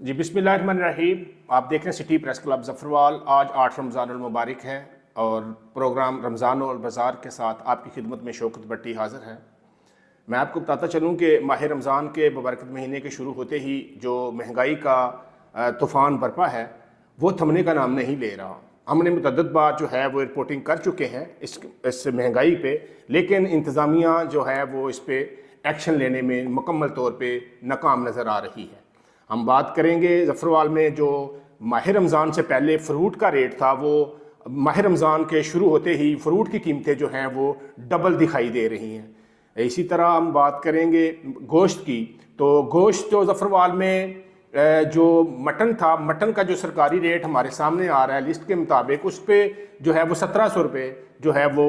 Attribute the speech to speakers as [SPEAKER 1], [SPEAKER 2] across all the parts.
[SPEAKER 1] जी बिस्मिल्लाहिर्रहमानिर्रहीम। आप देख रहे हैं सिटी प्रेस क्लब ज़फ़रवाल। आज 8 रमज़ानुल मुबारक है और प्रोग्राम रमज़ान और बाज़ार के साथ आपकी खिदमत में शौकत भट्टी हाज़िर है। मैं आपको बताता चलूँ कि माह रमज़ान के बरकत महीने के शुरू होते ही जो महंगाई का तूफ़ान बरपा है वो थमने का नाम नहीं ले रहा। हमने मुतअद्दिद बार जो है वो रिपोर्टिंग कर चुके हैं इस महंगाई पे, लेकिन इंतज़ामिया जो है वो इस पर एक्शन लेने में मुकम्मल तौर पर नाकाम नज़र आ रही है। हम बात करेंगे ज़फ़रवाल में जो माह रमज़ान से पहले फ़्रूट का रेट था, वो माह रमज़ान के शुरू होते ही फ़्रूट की कीमतें जो हैं वो डबल दिखाई दे रही हैं। इसी तरह हम बात करेंगे गोश्त की, तो गोश्त जो ज़फ़रवाल में जो मटन था, मटन का जो सरकारी रेट हमारे सामने आ रहा है लिस्ट के मुताबिक, उस पर जो है वो 1700 रुपये जो है वो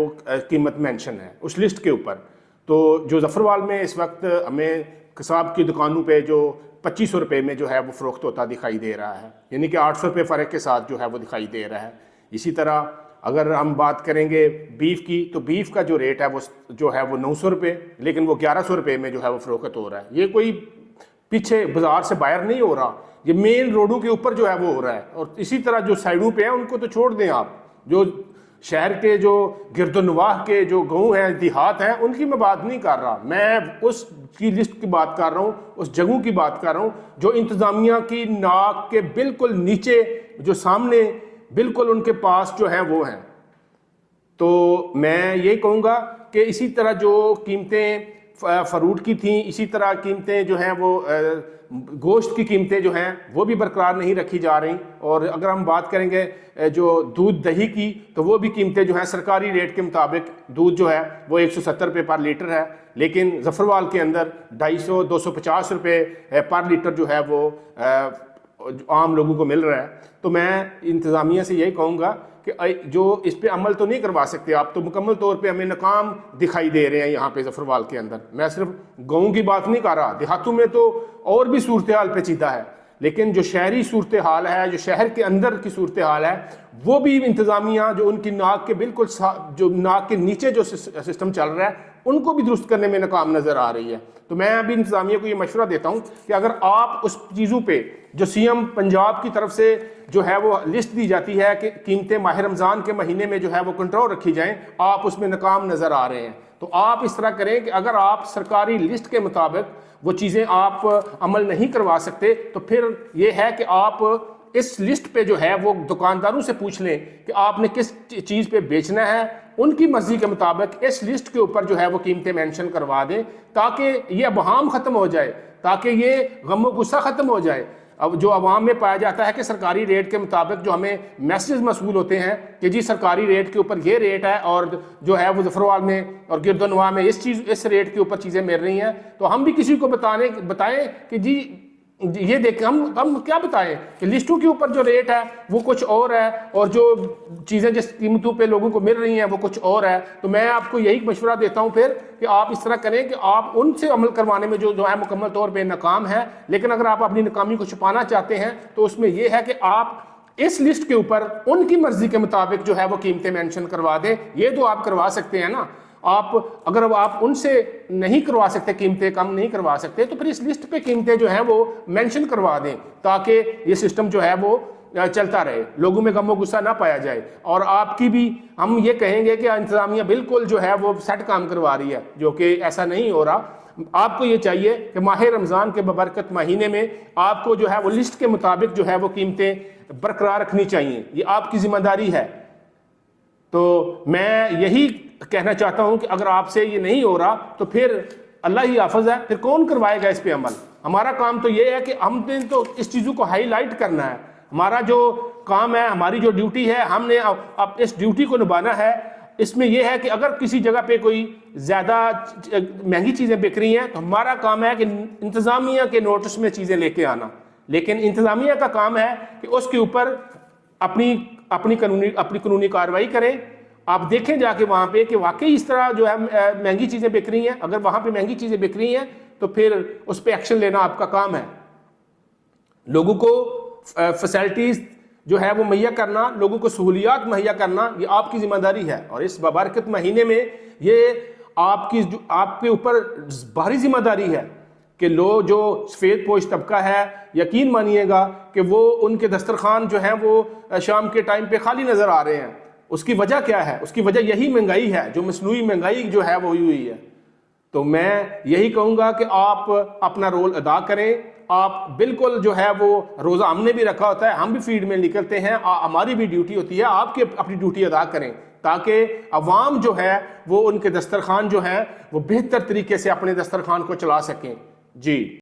[SPEAKER 1] कीमत मेंशन है उस लिस्ट के ऊपर। तो जो ज़फ़रवाल में इस वक्त हमें कसाब की दुकानों पे जो 2500 रुपये में जो है वो फ़रोख्त होता दिखाई दे रहा है, यानी कि 800 रुपये फ़र्क के साथ जो है वो दिखाई दे रहा है। इसी तरह अगर हम बात करेंगे बीफ की, तो बीफ का जो रेट है वो जो है वो 900 रुपये, लेकिन वो 1100 रुपये में जो है वो फ़रोख्त हो रहा है। ये कोई पीछे बाजार से बाहर नहीं हो रहा, ये मेन रोडों के ऊपर जो है वो हो रहा है। और इसी तरह जो साइडों पे हैं उनको तो छोड़ दें आप, जो शहर के जो गिरदोनवाह के जो गाँव हैं, देहात हैं, उनकी मैं बात नहीं कर रहा। मैं उस की लिस्ट की बात कर रहा हूँ, उस जगहों की बात कर रहा हूँ जो इंतज़ामिया की नाक के बिल्कुल नीचे, जो सामने बिल्कुल उनके पास जो हैं वो हैं। तो मैं ये कहूँगा कि इसी तरह जो कीमतें फ़रूट की थी, इसी तरह कीमतें जो हैं वो गोश्त की कीमतें जो हैं वो भी बरकरार नहीं रखी जा रही। और अगर हम बात करेंगे जो दूध दही की, तो वो भी कीमतें जो हैं सरकारी रेट के मुताबिक दूध जो है वो 170 रुपये पर लीटर है, लेकिन ज़फ़रवाल के अंदर 250-250 रुपये पर लीटर जो है वो आम लोगों को मिल रहा है। तो मैं इंतज़ामिया से यही कहूँगा कि जो इस पे अमल तो नहीं करवा सकते आप, तो मुकम्मल तौर पे हमें नाकाम दिखाई दे रहे हैं यहाँ पे ज़फ़रवाल के अंदर। मैं सिर्फ गाँव की बात नहीं कर रहा, देहातों में तो और भी सूरत हाल पेचीदा है, लेकिन जो शहरी सूरत हाल है, जो शहर के अंदर की सूरत हाल है, वो भी इंतज़ामिया जो उनकी नाक के बिल्कुल जो नाक के नीचे जो सिस्टम चल रहा है उनको भी दुरुस्त करने में नाकाम नज़र आ रही है। तो मैं अभी इंतज़ामिया को ये मशवरा देता हूँ कि अगर आप उस चीज़ों पे जो सीएम पंजाब की तरफ से जो है वो लिस्ट दी जाती है कि कीमतें माह रमज़ान के महीने में जो है वो कंट्रोल रखी जाएं, आप उसमें नाकाम नज़र आ रहे हैं। तो आप इस तरह करें कि अगर आप सरकारी लिस्ट के मुताबिक वो चीज़ें आप अमल नहीं करवा सकते, तो फिर ये है कि आप इस लिस्ट पे जो है वो दुकानदारों से पूछ लें कि आपने किस चीज़ पे बेचना है, उनकी मर्जी के मुताबिक इस लिस्ट के ऊपर जो है वो कीमतें मेंशन करवा दें, ताकि ये अबहाम ख़त्म हो जाए, ताकि ये गम गुस्सा ख़त्म हो जाए। अब जो अवाम में पाया जाता है कि सरकारी रेट के मुताबिक जो हमें मैसेज मसूल होते हैं कि जी सरकारी रेट के ऊपर ये रेट है, और जो है वो ज़फ़रवाल में और गिरदोनवाह में इस रेट के ऊपर चीज़ें मिल रही हैं, तो हम भी किसी को बताएं कि जी ये देखें, हम क्या बताएं कि लिस्टों के ऊपर जो रेट है वो कुछ और है, और जो चीज़ें जिस कीमतों पे लोगों को मिल रही हैं वो कुछ और है। तो मैं आपको यही मशवरा देता हूं फिर कि आप इस तरह करें कि आप उनसे अमल करवाने में जो है मुकम्मल तौर पे नाकाम है, लेकिन अगर आप अपनी नाकामी को छुपाना चाहते हैं तो उसमें यह है कि आप इस लिस्ट के ऊपर उनकी मर्जी के मुताबिक जो है वो कीमतें मेंशन करवा दें। ये तो आप करवा सकते हैं ना। आप अगर आप उनसे नहीं करवा सकते, कीमतें कम नहीं करवा सकते, तो फिर इस लिस्ट पे कीमतें जो हैं वो मेंशन करवा दें, ताकि ये सिस्टम जो है वो चलता रहे, लोगों में गम गुस्सा ना पाया जाए। और आपकी भी हम ये कहेंगे कि इंतज़ामिया बिल्कुल जो है वो सेट काम करवा रही है, जो कि ऐसा नहीं हो रहा। आपको ये चाहिए कि माह रमज़ान के बबरकत महीने में आपको जो है वो लिस्ट के मुताबिक जो है वो कीमतें बरकरार रखनी चाहिए, ये आपकी जिम्मेदारी है। तो मैं यही कहना चाहता हूं कि अगर आपसे ये नहीं हो रहा तो फिर अल्लाह ही हाफ़िज़ है, फिर कौन करवाएगा इस पे अमल। हमारा काम तो ये है कि हमने तो इस चीज़ों को हाईलाइट करना है, हमारा जो काम है, हमारी जो ड्यूटी है, हमने अब इस ड्यूटी को निभाना है। इसमें यह है कि अगर किसी जगह पे कोई ज़्यादा महंगी चीज़ें बिक रही हैं तो हमारा काम है कि इंतज़ामिया के नोटिस में चीज़ें लेके आना, लेकिन इंतज़ामिया का काम है कि उसके ऊपर अपनी कानूनी कार्रवाई करें। आप देखें जाके वहाँ पे कि वाकई इस तरह जो है महंगी चीज़ें बिक रही हैं, अगर वहाँ पे महंगी चीज़ें बिक रही हैं तो फिर उस पर एक्शन लेना आपका काम है। लोगों को फैसिलिटीज़ जो है वो मुहैया करना, लोगों को सहूलियात मुहैया करना, ये आपकी जिम्मेदारी है। और इस बबरकत महीने में ये आपके ऊपर भारी जिम्मेदारी है कि जो सफ़ेद पोश तबका है, यकीन मानिएगा कि वो उनके दस्तरखान जो हैं वो शाम के टाइम पे खाली नज़र आ रहे हैं। उसकी वजह क्या है? उसकी वजह यही महंगाई है, जो मसनूई महंगाई जो है वो हुई है। तो मैं यही कहूँगा कि आप अपना रोल अदा करें। आप बिल्कुल जो है वो रोज़ा हमने भी रखा होता है, हम भी फील्ड में निकलते हैं, हमारी भी ड्यूटी होती है, आपकी अपनी ड्यूटी अदा करें ताकि अवाम जो है वो उनके दस्तरखान जो है वो बेहतर तरीके से अपने दस्तरखान को चला सकें। जी।